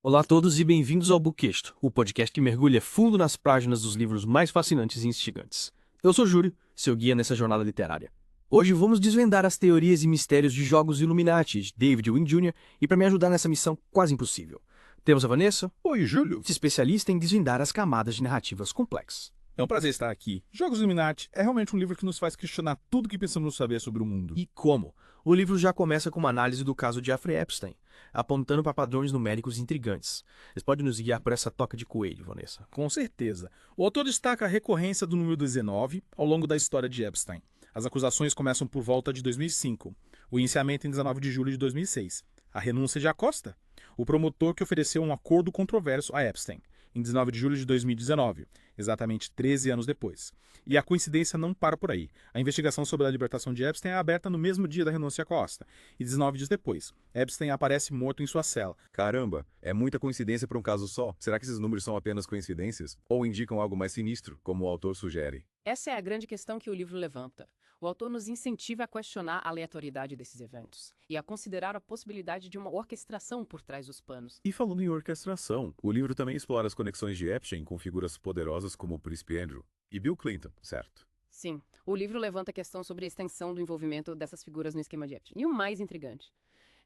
Olá a todos e bem-vindos ao Bookquesto, o podcast que mergulha fundo nas páginas dos livros mais fascinantes e instigantes. Eu sou Júlio, seu guia nessa jornada literária. Hoje vamos desvendar as teorias e mistérios de Jogos Illuminati, de David Wynne Jr., e para me ajudar nessa missão quase impossível, temos a Vanessa, Oi, Júlio. especialista em desvendar as camadas de narrativas complexas. É um prazer estar aqui. Jogos Illuminati é realmente um livro que nos faz questionar tudo que pensamos saber sobre o mundo. E como? O livro já começa com uma análise do caso de Jeffrey Epstein, apontando para padrões numéricos intrigantes. Vocês podem nos guiar por essa toca de coelho, Vanessa? Com certeza. O autor destaca a recorrência do número 19 ao longo da história de Epstein. As acusações começam por volta de 2005, o iniciamento em 19 de julho de 2006, a renúncia de Acosta, o promotor que ofereceu um acordo controverso a Epstein, em 19 de julho de 2019, exatamente 13 anos depois. E a coincidência não para por aí. A investigação sobre a libertação de Epstein é aberta no mesmo dia da renúncia a Costa, e 19 dias depois, Epstein aparece morto em sua cela. Caramba, é muita coincidência para um caso só. Será que esses números são apenas coincidências? Ou indicam algo mais sinistro, como o autor sugere? Essa é a grande questão que o livro levanta. O autor nos incentiva a questionar a aleatoriedade desses eventos e a considerar a possibilidade de uma orquestração por trás dos panos. E falando em orquestração, o livro também explora as conexões de Epstein com figuras poderosas como o príncipe Andrew e Bill Clinton, certo? Sim, o livro levanta a questão sobre a extensão do envolvimento dessas figuras no esquema de Epstein. E o mais intrigante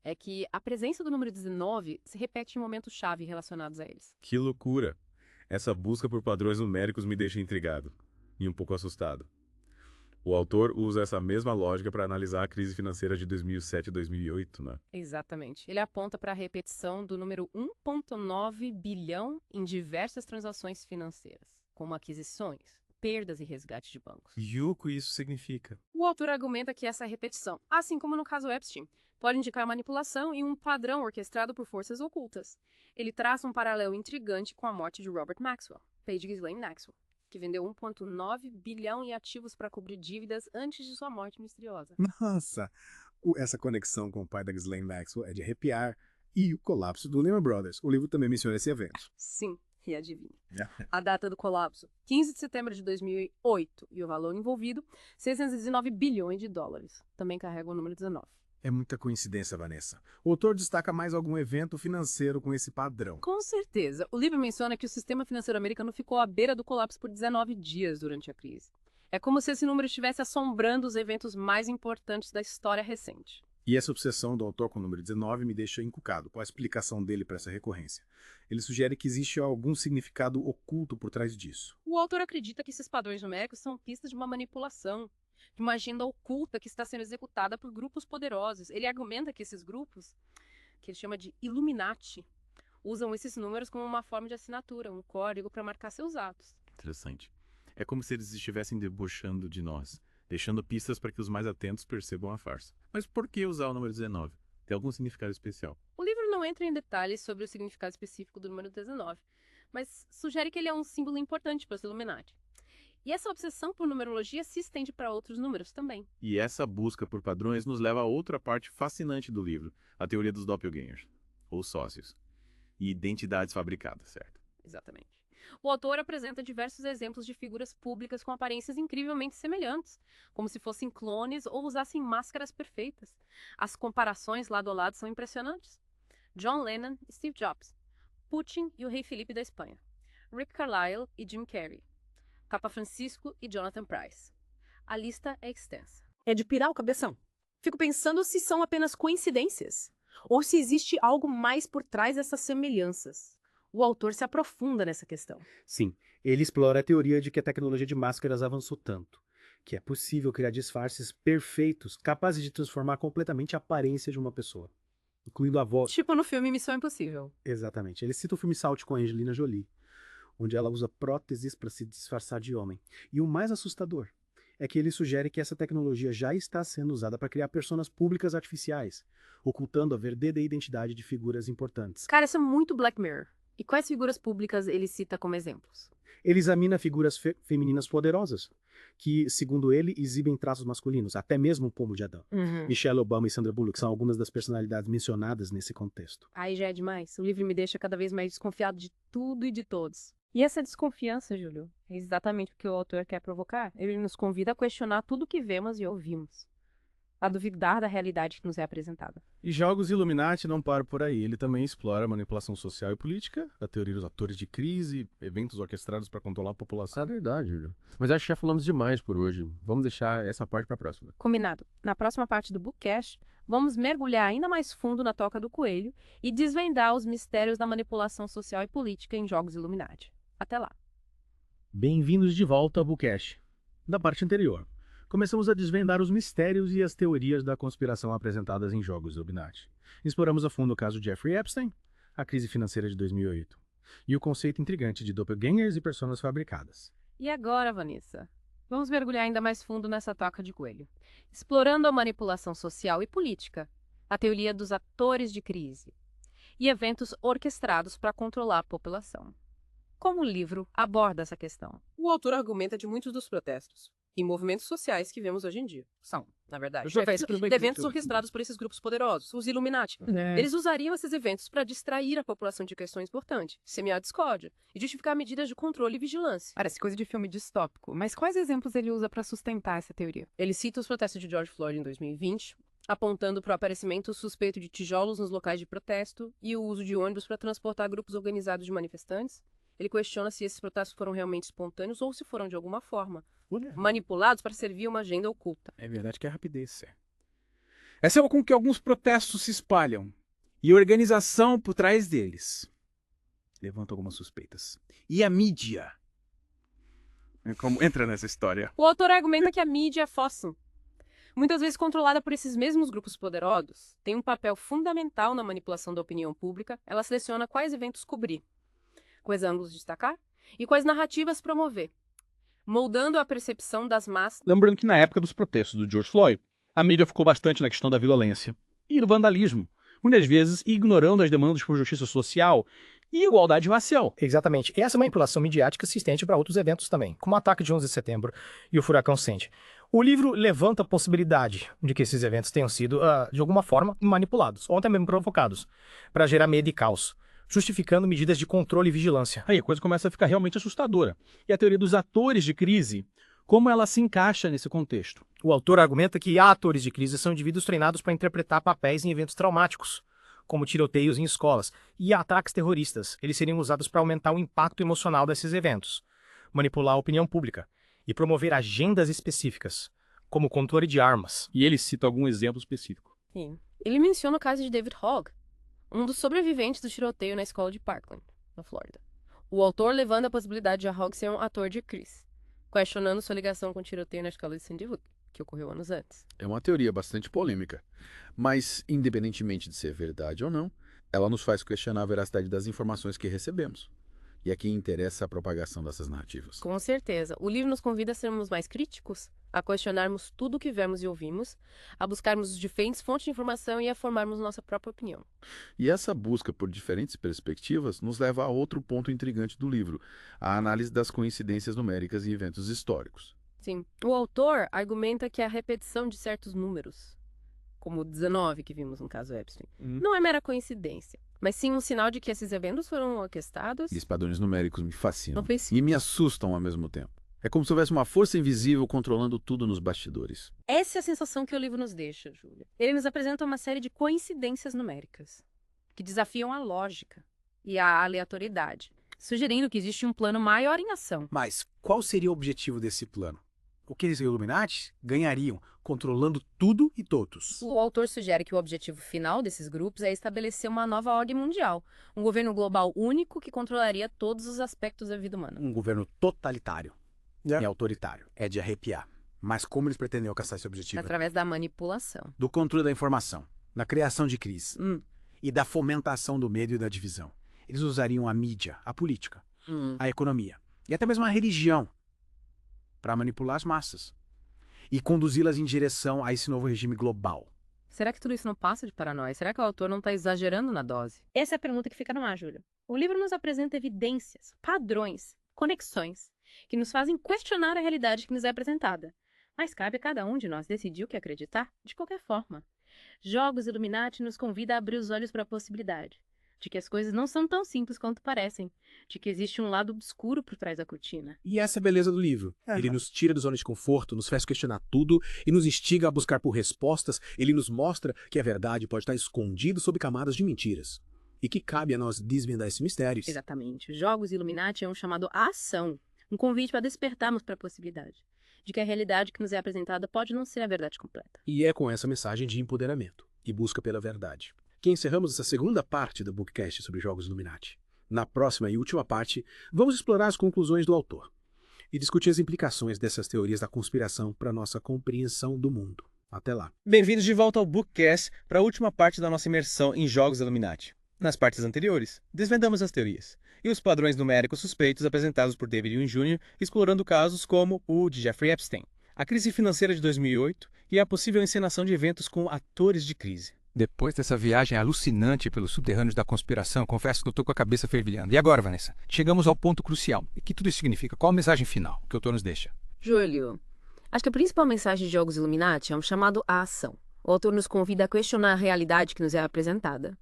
é que a presença do número 19 se repete em momentos-chave relacionados a eles. Que loucura! Essa busca por padrões numéricos me deixa intrigado e um pouco assustado. O autor usa essa mesma lógica para analisar a crise financeira de 2007 e 2008, né? Exatamente. Ele aponta para a repetição do número 1,9 bilhão em diversas transações financeiras, como aquisições, perdas e resgate de bancos. E o que isso significa? O autor argumenta que essa repetição, assim como no caso Epstein, pode indicar manipulação e um padrão orquestrado por forças ocultas. Ele traça um paralelo intrigante com a morte de Robert Maxwell, pai de Ghislaine Maxwell, que vendeu 1,9 bilhão em ativos para cobrir dívidas antes de sua morte misteriosa. Nossa, essa conexão com o pai da Ghislaine Maxwell é de arrepiar. E o colapso do Lehman Brothers. O livro também menciona esse evento. Sim, e adivinha. A data do colapso, 15 de setembro de 2008, e o valor envolvido, 619 bilhões de dólares. Também carrega o número 19. É muita coincidência, Vanessa. O autor destaca mais algum evento financeiro com esse padrão. Com certeza. O livro menciona que o sistema financeiro americano ficou à beira do colapso por 19 dias durante a crise. É como se esse número estivesse assombrando os eventos mais importantes da história recente. E essa obsessão do autor com o número 19 me deixa encucado. Qual a explicação dele para essa recorrência? Ele sugere que existe algum significado oculto por trás disso. O autor acredita que esses padrões numéricos são pistas de uma manipulação, de uma agenda oculta que está sendo executada por grupos poderosos. Ele argumenta que esses grupos, que ele chama de Illuminati, usam esses números como uma forma de assinatura, um código para marcar seus atos. Interessante. É como se eles estivessem debochando de nós, deixando pistas para que os mais atentos percebam a farsa. Mas por que usar o número 19? Tem algum significado especial? O livro não entra em detalhes sobre o significado específico do número 19, mas sugere que ele é um símbolo importante para os Illuminati. E essa obsessão por numerologia se estende para outros números também. E essa busca por padrões nos leva a outra parte fascinante do livro, a teoria dos doppelgangers, ou sócios, e identidades fabricadas, certo? Exatamente. O autor apresenta diversos exemplos de figuras públicas com aparências incrivelmente semelhantes, como se fossem clones ou usassem máscaras perfeitas. As comparações lado a lado são impressionantes. John Lennon e Steve Jobs, Putin e o rei Felipe da Espanha, Rick Carlisle e Jim Carrey, Papa Francisco e Jonathan Price. A lista é extensa. É de pirar o cabeção. Fico pensando se são apenas coincidências, ou se existe algo mais por trás dessas semelhanças. O autor se aprofunda nessa questão. Sim, ele explora a teoria de que a tecnologia de máscaras avançou tanto, que é possível criar disfarces perfeitos capazes de transformar completamente a aparência de uma pessoa, incluindo a voz. Tipo no filme Missão Impossível. Exatamente. Ele cita o filme Salt com a Angelina Jolie, onde ela usa próteses para se disfarçar de homem. E o mais assustador é que ele sugere que essa tecnologia já está sendo usada para criar personas públicas artificiais, ocultando a verdadeira identidade de figuras importantes. Cara, isso é muito Black Mirror. E quais figuras públicas ele cita como exemplos? Ele examina figuras femininas poderosas, que, segundo ele, exibem traços masculinos, até mesmo o pomo de Adão. Michelle Obama e Sandra Bullock são algumas das personalidades mencionadas nesse contexto. Aí já é demais. O livro me deixa cada vez mais desconfiado de tudo e de todos. E essa desconfiança, Júlio, é exatamente o que o autor quer provocar. Ele nos convida a questionar tudo o que vemos e ouvimos. a duvidar da realidade que nos é apresentada. E Jogos Illuminati não para por aí. Ele também explora a manipulação social e política, a teoria dos atores de crise, eventos orquestrados para controlar a população. É verdade, Júlio. Mas acho que já falamos demais por hoje. Vamos deixar essa parte para a próxima. Combinado. Na próxima parte do Bookcast, vamos mergulhar ainda mais fundo na Toca do Coelho e desvendar os mistérios da manipulação social e política em Jogos Illuminati. Até lá. Bem-vindos de volta ao Bookcast. Na parte anterior, começamos a desvendar os mistérios e as teorias da conspiração apresentadas em Jogos Illuminati. Exploramos a fundo o caso Jeffrey Epstein, a crise financeira de 2008 e o conceito intrigante de doppelgangers e personas fabricadas. E agora, Vanessa? Vamos mergulhar ainda mais fundo nessa Toca de Coelho, explorando a manipulação social e política, a teoria dos atores de crise e eventos orquestrados para controlar a população. Como o livro aborda essa questão? O autor argumenta de muitos dos protestos e movimentos sociais que vemos hoje em dia. São, na verdade, eventos orquestrados por esses grupos poderosos, os Illuminati. Eles usariam esses eventos para distrair a população de questões importantes, semear discórdia e justificar medidas de controle e vigilância. Parece coisa de filme distópico, mas quais exemplos ele usa para sustentar essa teoria? Ele cita os protestos de George Floyd em 2020, apontando para o aparecimento suspeito de tijolos nos locais de protesto e o uso de ônibus para transportar grupos organizados de manifestantes. Ele questiona se esses protestos foram realmente espontâneos ou se foram, de alguma forma, manipulados para servir uma agenda oculta. É verdade que é rapidez. Essa é com que alguns protestos se espalham e a organização por trás deles levanta algumas suspeitas. E a mídia? Como entra nessa história? O autor argumenta que a mídia é fóssil, muitas vezes controlada por esses mesmos grupos poderosos, tem um papel fundamental na manipulação da opinião pública. Ela seleciona quais eventos cobrir, quais ângulos destacar e quais narrativas promover, moldando a percepção das massas. Lembrando que na época dos protestos do George Floyd, a mídia focou bastante na questão da violência e do vandalismo, muitas vezes ignorando as demandas por justiça social e igualdade racial. Exatamente. E essa manipulação midiática se estende para outros eventos também, como o ataque de 11 de setembro e o furacão Sandy. O livro levanta a possibilidade de que esses eventos tenham sido, de alguma forma, manipulados, ou até mesmo provocados, para gerar medo e caos, justificando medidas de controle e vigilância. Aí a coisa começa a ficar realmente assustadora. E a teoria dos atores de crise, como ela se encaixa nesse contexto? O autor argumenta que atores de crise são indivíduos treinados para interpretar papéis em eventos traumáticos, como tiroteios em escolas e ataques terroristas. Eles seriam usados para aumentar o impacto emocional desses eventos, manipular a opinião pública e promover agendas específicas, como o controle de armas. E ele cita algum exemplo específico. Sim. Ele menciona o caso de David Hogg, um dos sobreviventes do tiroteio na escola de Parkland, na Flórida. O autor levanta a possibilidade de Hogg ser um ator de crise, questionando sua ligação com o tiroteio na escola de Sandy Hook, que ocorreu anos antes. É uma teoria bastante polêmica, mas, independentemente de ser verdade ou não, ela nos faz questionar a veracidade das informações que recebemos. E aqui interessa a propagação dessas narrativas. Com certeza. O livro nos convida a sermos mais críticos, a questionarmos tudo o que vemos e ouvimos, a buscarmos diferentes fontes de informação e a formarmos nossa própria opinião. E essa busca por diferentes perspectivas nos leva a outro ponto intrigante do livro, a análise das coincidências numéricas e eventos históricos. Sim. O autor argumenta que a repetição de certos números, como o 19 que vimos no caso Epstein, não é mera coincidência, mas sim um sinal de que esses eventos foram orquestrados. E os padrões numéricos me fascinam No princípio. e me assustam ao mesmo tempo. É como se houvesse uma força invisível controlando tudo nos bastidores. Essa é a sensação que o livro nos deixa, Júlia. Ele nos apresenta uma série de coincidências numéricas, que desafiam a lógica e a aleatoriedade, sugerindo que existe um plano maior em ação. Mas qual seria o objetivo desse plano? O que os Illuminati ganhariam controlando tudo e todos? O autor sugere que o objetivo final desses grupos é estabelecer uma nova ordem mundial, um governo global único que controlaria todos os aspectos da vida humana. Um governo totalitário e autoritário. É de arrepiar. Mas como eles pretendem alcançar esse objetivo? Através da manipulação. Do controle da informação, da criação de crise e da fomentação do medo e da divisão. Eles usariam a mídia, a política, a economia e até mesmo a religião para manipular as massas e conduzi-las em direção a esse novo regime global. Será que tudo isso não passa de paranoia? Será que o autor não está exagerando na dose? Essa é a pergunta que fica no ar, Júlia. O livro nos apresenta evidências, padrões, conexões, que nos fazem questionar a realidade que nos é apresentada. Mas cabe a cada um de nós decidir o que acreditar, de qualquer forma. Jogos Illuminati nos convida a abrir os olhos para a possibilidade. de que as coisas não são tão simples quanto parecem, de que existe um lado obscuro por trás da cortina. E essa é a beleza do livro. Ele nos tira da zona de conforto, nos faz questionar tudo e nos instiga a buscar por respostas. Ele nos mostra que a verdade pode estar escondida sob camadas de mentiras. E que cabe a nós desvendar esses mistérios. Exatamente. Os Jogos Illuminati é um chamado à ação, um convite para despertarmos para a possibilidade de que a realidade que nos é apresentada pode não ser a verdade completa. E é com essa mensagem de empoderamento e busca pela verdade que encerramos essa segunda parte do Bookcast sobre Jogos Illuminati. Na próxima e última parte, vamos explorar as conclusões do autor e discutir as implicações dessas teorias da conspiração para nossa compreensão do mundo. Até lá. Bem-vindos de volta ao Bookcast para a última parte da nossa imersão em Jogos Illuminati. Nas partes anteriores, desvendamos as teorias e os padrões numéricos suspeitos apresentados por David Hume Jr., explorando casos como o de Jeffrey Epstein, a crise financeira de 2008 e a possível encenação de eventos com atores de crise. Depois dessa viagem alucinante pelos subterrâneos da conspiração, confesso que eu tô com a cabeça fervilhando. E agora, Vanessa? Chegamos ao ponto crucial. O que tudo isso significa? Qual a mensagem final que o autor nos deixa? Júlio, acho que a principal mensagem de Jogos Illuminati é um chamado à ação. O autor nos convida a questionar a realidade que nos é apresentada,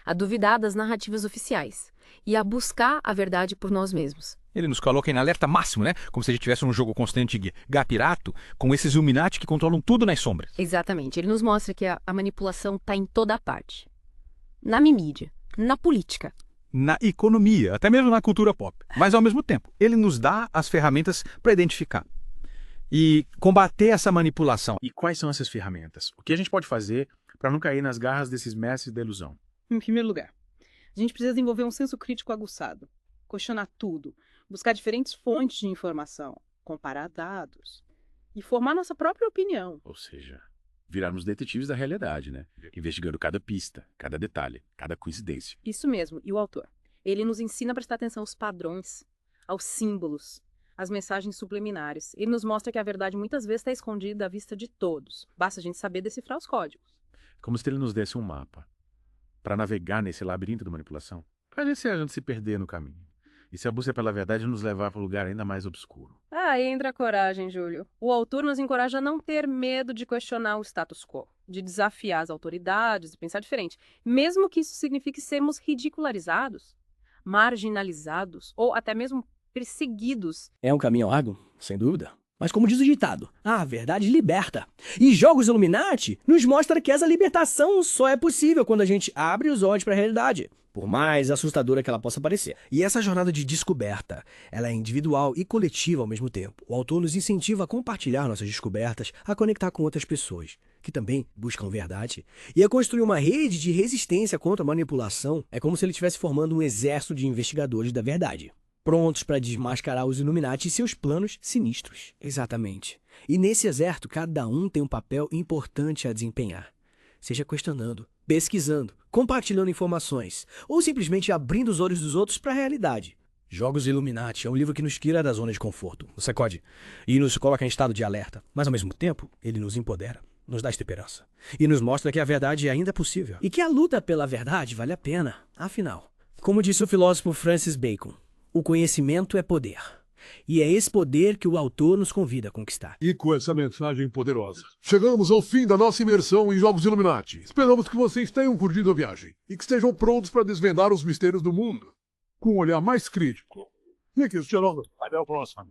a duvidar das narrativas oficiais e a buscar a verdade por nós mesmos. Ele nos coloca em alerta máximo, né? Como se a gente tivesse um jogo constante de Gapirato com esses Illuminati que controlam tudo nas sombras. Exatamente. Ele nos mostra que a manipulação está em toda parte. Na mídia, na política, na economia, até mesmo na cultura pop. Mas, ao mesmo tempo, ele nos dá as ferramentas para identificar e combater essa manipulação. E quais são essas ferramentas? O que a gente pode fazer para não cair nas garras desses mestres da ilusão? Em primeiro lugar, a gente precisa desenvolver um senso crítico aguçado, questionar tudo, buscar diferentes fontes de informação, comparar dados e formar nossa própria opinião. Ou seja, virarmos detetives da realidade, né? Investigando cada pista, cada detalhe, cada coincidência. Isso mesmo. E o autor? Ele nos ensina a prestar atenção aos padrões, aos símbolos, às mensagens subliminares. Ele nos mostra que a verdade muitas vezes está escondida à vista de todos. Basta a gente saber decifrar os códigos. Como se ele nos desse um mapa para navegar nesse labirinto da manipulação. Para ver se a gente se perder no caminho. E se a busca pela verdade nos levar para um lugar ainda mais obscuro. Aí entra a coragem, Júlio. O autor nos encoraja a não ter medo de questionar o status quo, de desafiar as autoridades e pensar diferente, mesmo que isso signifique sermos ridicularizados, marginalizados ou até mesmo perseguidos. É um caminho árduo, sem dúvida. Mas como diz o ditado, a verdade liberta. E Jogos Illuminati nos mostra que essa libertação só é possível quando a gente abre os olhos para a realidade, por mais assustadora que ela possa parecer. E essa jornada de descoberta, ela é individual e coletiva ao mesmo tempo. O autor nos incentiva a compartilhar nossas descobertas, a conectar com outras pessoas, que também buscam verdade, e a construir uma rede de resistência contra a manipulação. É como se ele estivesse formando um exército de investigadores da verdade, prontos para desmascarar os Illuminati e seus planos sinistros. Exatamente. E nesse exército, cada um tem um papel importante a desempenhar. Seja questionando, pesquisando, compartilhando informações, ou simplesmente abrindo os olhos dos outros para a realidade. Jogos Illuminati é um livro que nos tira da zona de conforto, nos sacode, e nos coloca em estado de alerta. Mas, ao mesmo tempo, ele nos empodera, nos dá esperança, e nos mostra que a verdade ainda é possível. E que a luta pela verdade vale a pena. Afinal, como disse o filósofo Francis Bacon, o conhecimento é poder. E é esse poder que o autor nos convida a conquistar. E com essa mensagem poderosa, chegamos ao fim da nossa imersão em Jogos Illuminati. Esperamos que vocês tenham curtido a viagem e que estejam prontos para desvendar os mistérios do mundo com um olhar mais crítico. E aqui, Até a próxima.